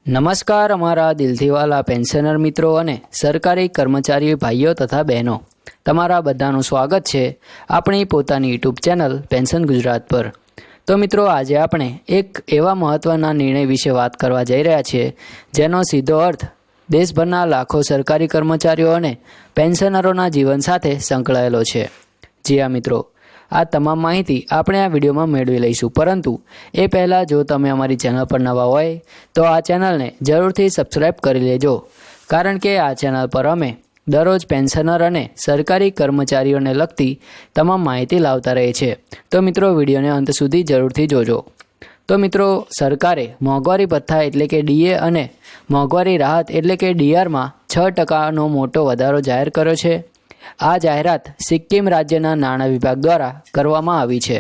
નમસ્કાર અમારા દિલથી વાલા પેન્શનર મિત્રો અને સરકારી કર્મચારી ભાઈઓ તથા બહેનો, તમારા બધાનું સ્વાગત છે આપણી પોતાની યુટ્યુબ ચેનલ પેન્શન ગુજરાત પર। તો મિત્રો, આજે આપણે એક એવા મહત્ત્વના નિર્ણય વિશે વાત કરવા જઈ રહ્યા છીએ જેનો સીધો અર્થ દેશભરના લાખો સરકારી કર્મચારીઓ અને પેન્શનરોના જીવન સાથે સંકળાયેલો છે। જી હા મિત્રો, આ તમામ માહિતી આપણે આ વિડીયોમાં મેળવી લઈશું, પરંતુ એ પહેલાં જો તમે અમારી ચેનલ પર નવા હોય તો આ ચેનલને જરૂરથી સબસ્ક્રાઈબ કરી લેજો, કારણ કે આ ચેનલ પર અમે દરરોજ પેન્શનર અને સરકારી કર્મચારીઓને લગતી તમામ માહિતી લાવતા રહે છે। તો મિત્રો, વિડીયોને અંત સુધી જરૂરથી જોજો। તો મિત્રો, સરકારે મોંઘવારી ભથ્થા એટલે કે ડીએ અને મોંઘવારી રાહત એટલે કે ડીઆરમાં 6% મોટો વધારો જાહેર કર્યો છે। આ જાહેરાત સિક્કિમ રાજ્યના નાણાં વિભાગ દ્વારા કરવામાં આવી છે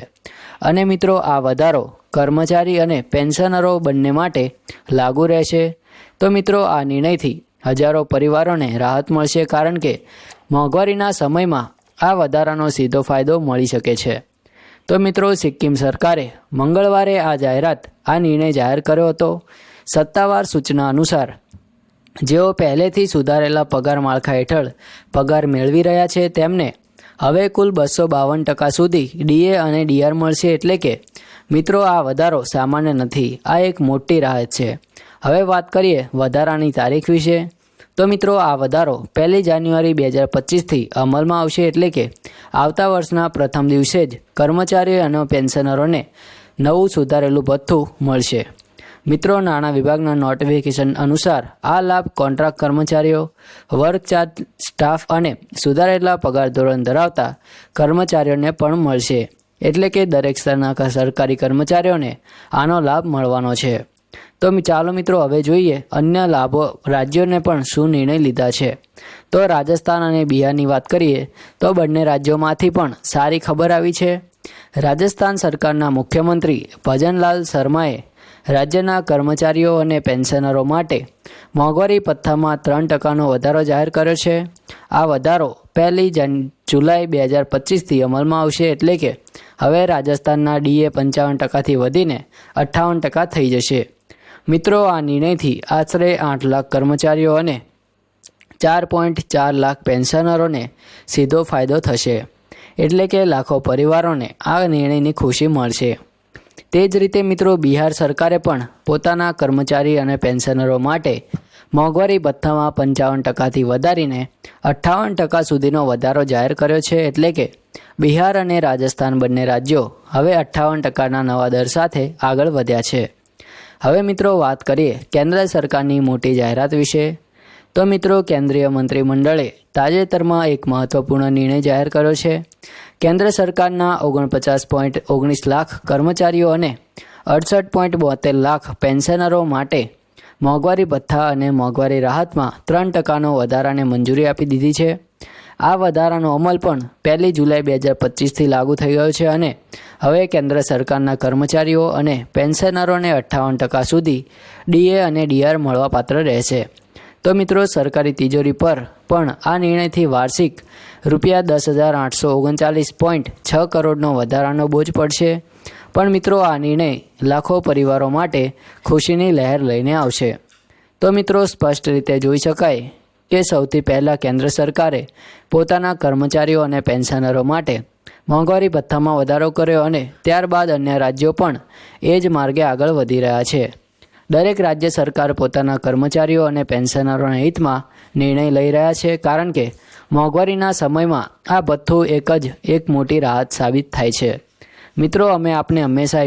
અને મિત્રો, આ વધારો કર્મચારી અને પેન્શનરો બંને માટે લાગુ રહેશે। તો મિત્રો, આ નિર્ણયથી હજારો પરિવારોને રાહત મળશે, કારણ કે મોંઘવારીના સમયમાં આ વધારાનો સીધો ફાયદો મળી શકે છે। તો મિત્રો, સિક્કિમ સરકારે મંગળવારે આ નિર્ણય જાહેર કર્યો હતો। સત્તાવાર સૂચના અનુસાર જેઓ પહેલેથી સુધારેલા પગાર માળખા હેઠળ પગાર મેળવી રહ્યા છે તેમને હવે કુલ 252% સુધી ડીએ અને ડીઆર મળશે। એટલે કે મિત્રો, આ વધારો સામાન્ય નથી, આ એક મોટી રાહત છે। હવે વાત કરીએ વધારાની તારીખ વિશે। તો મિત્રો, આ વધારો 1 જાન્યુઆરી 2025થી અમલમાં આવશે, એટલે કે આવતા વર્ષના પ્રથમ દિવસે જ કર્મચારીઓ અને પેન્શનરોને નવું સુધારેલું ભથ્થું મળશે। મિત્રો, નાણાં વિભાગના નોટિફિકેશન અનુસાર આ લાભ કોન્ટ્રાક્ટ કર્મચારીઓ, વર્ક ચાર્જ સ્ટાફ અને સુધારેલા પગાર ધોરણ ધરાવતા કર્મચારીઓને પણ મળશે। એટલે કે દરેક સ્તરના સરકારી કર્મચારીઓને આનો લાભ મળવાનો છે। તો ચાલો મિત્રો, હવે જોઈએ અન્ય લાભો રાજ્યોને પણ શું નિર્ણય લીધા છે। તો રાજસ્થાન અને બિહારની વાત કરીએ તો બંને રાજ્યોમાંથી પણ સારી ખબર આવી છે। રાજસ્થાન સરકારના મુખ્યમંત્રી ભજનલાલ શર્માએ રાજ્યના કર્મચારીઓ અને પેન્શનરો માટે મોંઘવારી ભથ્થામાં 3%નો વધારો જાહેર કર્યો છે। આ વધારો 1 જુલાઈ 2025થી અમલમાં આવશે, એટલે કે હવે રાજસ્થાનના ડીએ 55%થી વધીને 58% થઈ જશે। મિત્રો, આ નિર્ણયથી આશરે 8 લાખ કર્મચારીઓ અને 4.4 લાખ પેન્શનરોને સીધો ફાયદો થશે, એટલે કે લાખો પરિવારોને આ નિર્ણયની ખુશી મળશે। તે જ રીતે મિત્રો, બિહાર સરકારે પણ પોતાના કર્મચારી અને પેન્શનરો માટે મોંઘવારી ભથ્થામાં 55%થી વધારીને 58% સુધીનો વધારો જાહેર કર્યો છે। એટલે કે બિહાર અને રાજસ્થાન બંને રાજ્યો હવે 58%ના નવા દર સાથે આગળ વધ્યા છે। હવે મિત્રો, વાત કરીએ કેન્દ્ર સરકારની મોટી જાહેરાત વિશે। તો મિત્રો, કેન્દ્રીય મંત્રીમંડળે તાજેતરમાં એક મહત્વપૂર્ણ નિર્ણય જાહેર કર્યો છે। કેન્દ્ર સરકારના 49.19 લાખ કર્મચારીઓ અને 68.72 લાખ પેન્શનરો માટે મોંઘવારી ભથ્થા અને મોંઘવારી રાહતમાં 3%નો વધારાને મંજૂરી આપી દીધી છે। આ વધારાનો અમલ પણ 1 જુલાઈ 2025થી લાગુ થઈ ગયો છે અને હવે કેન્દ્ર સરકારના કર્મચારીઓ અને પેન્શનરોને 58% સુધી ડીએ અને ડીઆર મળવાપાત્ર રહેશે। તો મિત્રો, સરકારી તિજોરી પર પણ આ નિર્ણયથી વાર્ષિક ₹10,839.6 કરોડનો વધારાનો બોજ પડશે। પણ મિત્રો, આ નિર્ણય લાખો પરિવારો માટે ખુશીની લહેર લઈને આવશે। તો મિત્રો, સ્પષ્ટ રીતે જોઈ શકાય કે સૌથી પહેલાં કેન્દ્ર સરકારે પોતાના કર્મચારીઓ અને પેન્શનરો માટે મોંઘવારી ભથ્થામાં વધારો કર્યો અને ત્યારબાદ અન્ય રાજ્યો પણ એ જ માર્ગે આગળ વધી રહ્યા છે। દરેક રાજ્ય સરકાર પોતાના કર્મચારીઓ અને પેન્શનરોના હિતમાં નિર્ણય લઈ રહ્યા છે, કારણ કે મોંઘવારીના સમયમાં આ ભથ્થું એક મોટી રાહત સાબિત થાય છે। મિત્રો, અમે આપને હંમેશા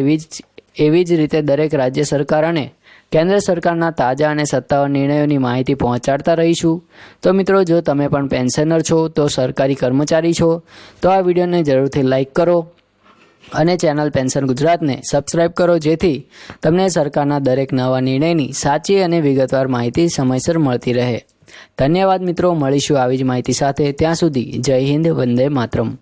એવી જ રીતે દરેક રાજ્ય સરકાર અને કેન્દ્ર સરકારના તાજા અને સત્તાવાર નિર્ણયોની માહિતી પહોંચાડતા રહીશું। તો મિત્રો, જો તમે પણ પેન્શનર છો તો સરકારી કર્મચારી છો તો આ વિડીયોને જરૂરથી લાઈક કરો અને ચેનલ પેન્શન ગુજરાતને સબસ્ક્રાઈબ કરો, જેથી તમને સરકારના દરેક નવા નિર્ણયની સાચી અને વિગતવાર માહિતી સમયસર મળતી રહે। ધન્યવાદ મિત્રો, મળીશું આવી જ માહિતી સાથે। ત્યાં સુધી જય હિન્દ, વંદે માતરમ।